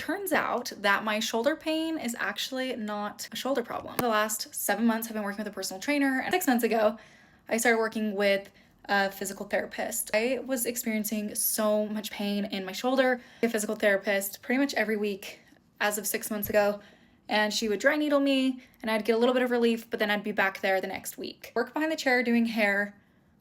turns out that my shoulder pain is actually not a shoulder problem. The last 7 months, I've been working with a personal trainer, and 6 months ago, I started working with a physical therapist. I was experiencing so much pain in my shoulder. A physical therapist pretty much every week as of 6 months ago, and she would dry needle me, and I'd get a little bit of relief, but then I'd be back there the next week. Work behind the chair doing hair,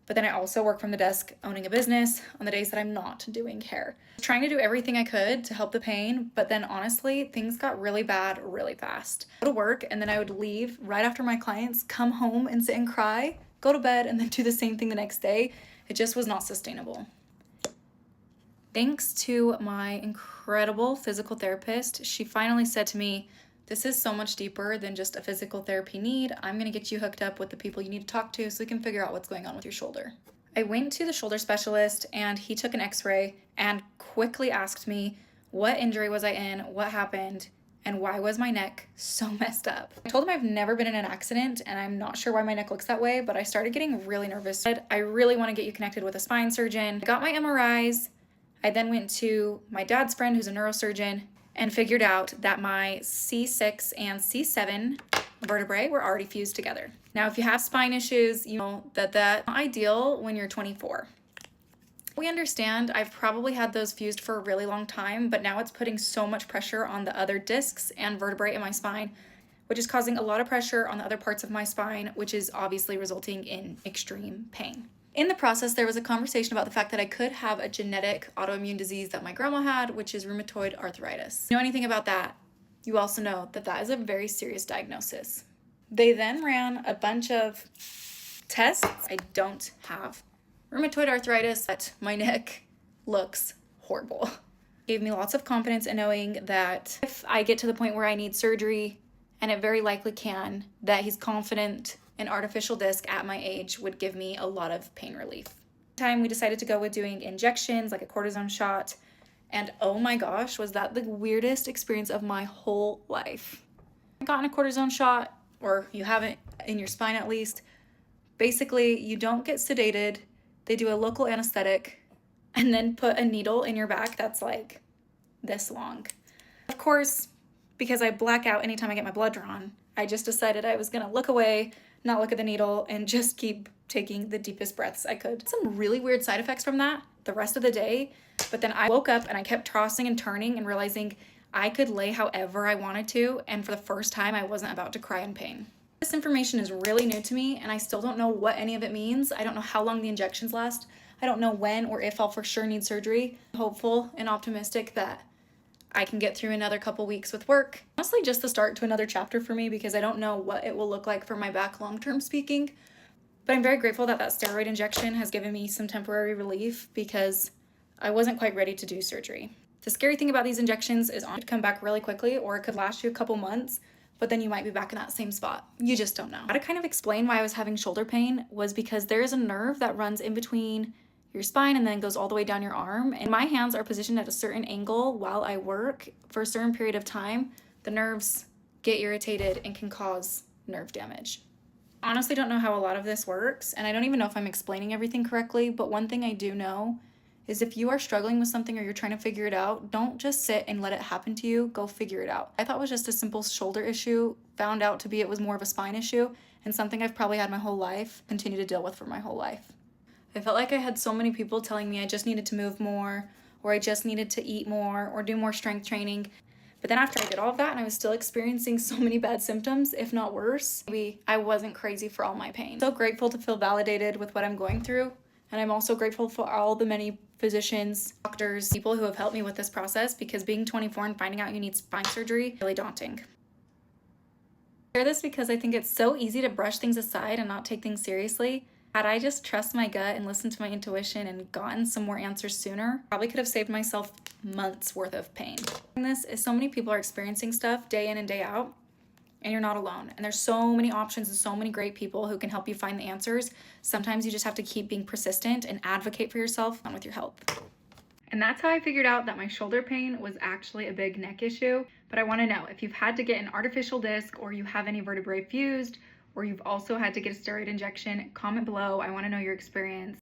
but then I also work from the desk owning a business on the days that I'm not doing hair. Trying to do everything I could to help the pain, but then honestly, things got really bad really fast. Go to work, and then I would leave right after my clients, come home and sit and cry, go to bed, and then do the same thing the next day. It just was not sustainable. Thanks to my incredible physical therapist, she finally said to me, "This is so much deeper than just a physical therapy need. I'm gonna get you hooked up with the people you need to talk to so we can figure out what's going on with your shoulder." I went to the shoulder specialist, and he took an x-ray and quickly asked me what injury was I in, what happened, and why was my neck so messed up. I told him I've never been in an accident and I'm not sure why my neck looks that way, but I started getting really nervous. I really want to get you connected with a spine surgeon. I got my MRIs. I then went to my dad's friend who's a neurosurgeon and figured out that my C6 and C7 vertebrae were already fused together. Now, if you have spine issues, you know that that's not ideal when you're 24. We understand I've probably had those fused for a really long time, but now it's putting so much pressure on the other discs and vertebrae in my spine, which is causing a lot of pressure on the other parts of my spine, which is obviously resulting in extreme pain. In the process, there was a conversation about the fact that I could have a genetic autoimmune disease that my grandma had, which is rheumatoid arthritis. Know anything about that? You also know that that is a very serious diagnosis. They then ran a bunch of tests. I don't have rheumatoid arthritis, but my neck looks horrible. Gave me lots of confidence in knowing that if I get to the point where I need surgery, and it very likely can, that he's confident an artificial disc at my age would give me a lot of pain relief. Time we decided to go with doing injections, like a cortisone shot, and oh my gosh, was that the weirdest experience of my whole life. I've gotten a cortisone shot, or you haven't in your spine at least. Basically, you don't get sedated. They do a local anesthetic and then put a needle in your back that's like this long. Of course, because I black out anytime I get my blood drawn, I just decided I was gonna look away, not look at the needle, and just keep taking the deepest breaths I could. Some really weird side effects from that the rest of the day, but then I woke up and I kept tossing and turning and realizing I could lay however I wanted to, and for the first time I wasn't about to cry in pain. This information is really new to me, and I still don't know what any of it means. I don't know how long the injections last. I don't know when or if I'll for sure need surgery. I'm hopeful and optimistic that I can get through another couple weeks with work. Honestly, just the start to another chapter for me, because I don't know what it will look like for my back long-term speaking. But I'm very grateful that that steroid injection has given me some temporary relief, because I wasn't quite ready to do surgery. The scary thing about these injections is it could come back really quickly, or it could last you a couple months, but then you might be back in that same spot. You just don't know. How to kind of explain why I was having shoulder pain was because there is a nerve that runs in between your spine and then goes all the way down your arm. And my hands are positioned at a certain angle while I work for a certain period of time. The nerves get irritated and can cause nerve damage. Honestly, don't know how a lot of this works, and I don't even know if I'm explaining everything correctly, but one thing I do know is if you are struggling with something or you're trying to figure it out, don't just sit and let it happen to you, go figure it out. I thought it was just a simple shoulder issue, found out to be it was more of a spine issue, and something I've probably had my whole life, continue to deal with for my whole life. I felt like I had so many people telling me I just needed to move more, or I just needed to eat more, or do more strength training. But then after I did all of that and I was still experiencing so many bad symptoms, if not worse, maybe I wasn't crazy for all my pain. So grateful to feel validated with what I'm going through. And I'm also grateful for all the many physicians, doctors, people who have helped me with this process, because being 24 and finding out you need spine surgery is really daunting. I share this because I think it's so easy to brush things aside and not take things seriously. Had I just trust my gut and listened to my intuition and gotten some more answers sooner, probably could have saved myself months worth of pain. And this is so many people are experiencing stuff day in and day out, and you're not alone. And there's so many options and so many great people who can help you find the answers. Sometimes you just have to keep being persistent and advocate for yourself and with your health. And that's how I figured out that my shoulder pain was actually a big neck issue. But I want to know if you've had to get an artificial disc, or you have any vertebrae fused, or you've also had to get a steroid injection, comment below. I want to know your experience.